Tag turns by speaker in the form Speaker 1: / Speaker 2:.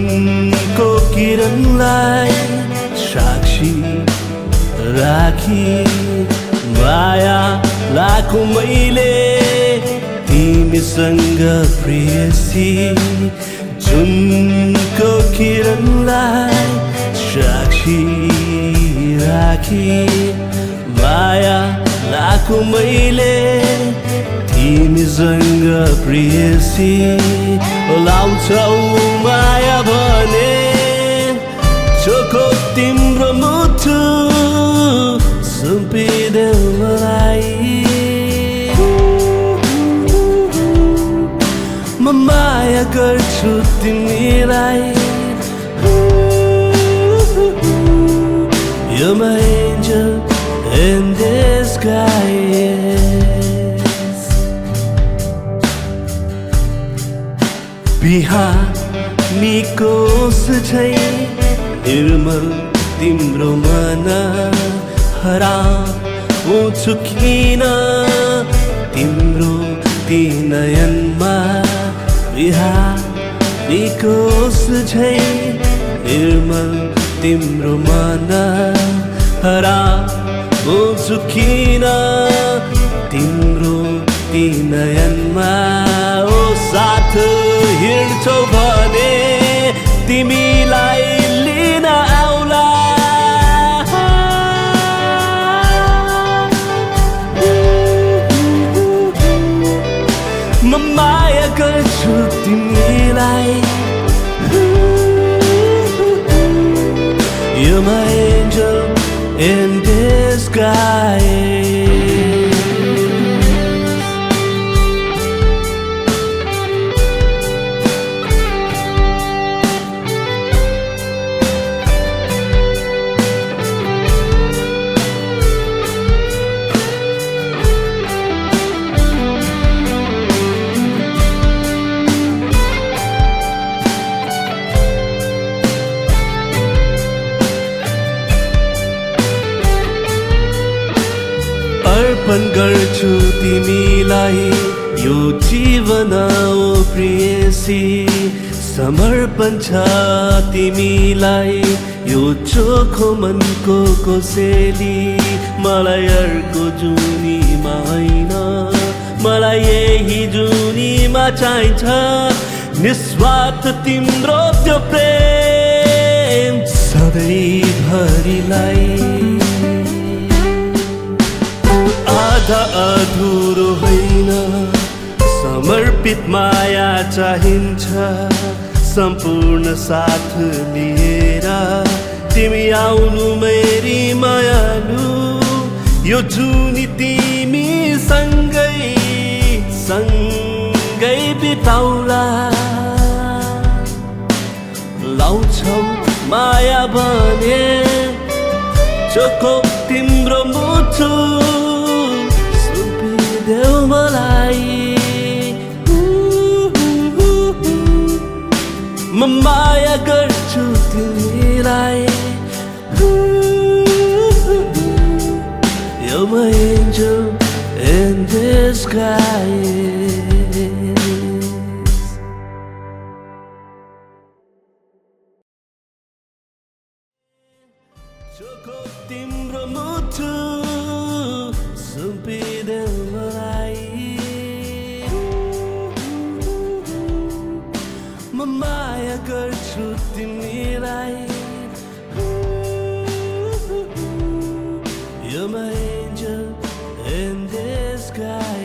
Speaker 1: जुनको किरणलाई साक्षी राखी माया लाखौँ मैले तिमीसँग प्रेयसी जुनको किरणलाई साक्षी राखी माया लाखौँ मैले तिमीसँग प्रेयसी लाउँछौ माया भने चोखो तिम्रो मुटु सुम्पिदेऊ मलाई म माया गर्छु तिमीलाई You're my angel in disguise बिहानीको सुझै निर्मल तिम्रो मन हराउँछु किन तिम्रो ती नयनमा बिहानीको सुझै निर्मल तिम्रो मन हराउँछु किन तिम्रो ती नयनमा ओ साथ हिँड्छौ भने तिमीलाई लिन आउला म माया गर्छु तिमीलाई You're my angel in disguise अर्पण गर्छु तिमीलाई यो जीवन ओ प्रेयसी समर्पण छ तिमीलाई यो चोखो मनको कोसेली मलाई अर्को जुनीमा होइन मलाई यही जुनीमा चाहिन्छ निस्वार्थ तिम्रो त्यो प्रेम सधैँभरिलाई आधा अधुरो होइन समर्पित माया चाहिन्छ सम्पूर्ण साथ लिएर तिमी आउनु मेरी मायालु यो जुनी तिमी सँगै बिताउला लाउँछौ माया भने चोखो तिम्रो मुटु सुम्पिदेऊ मलाई म माया गर्छु तिमीलाई You're my angel in disguise चोखो तिम्रो मुटु सुम्पिदेऊ मलाई म माया गर्छु तिमीलाई You're my angel in disguise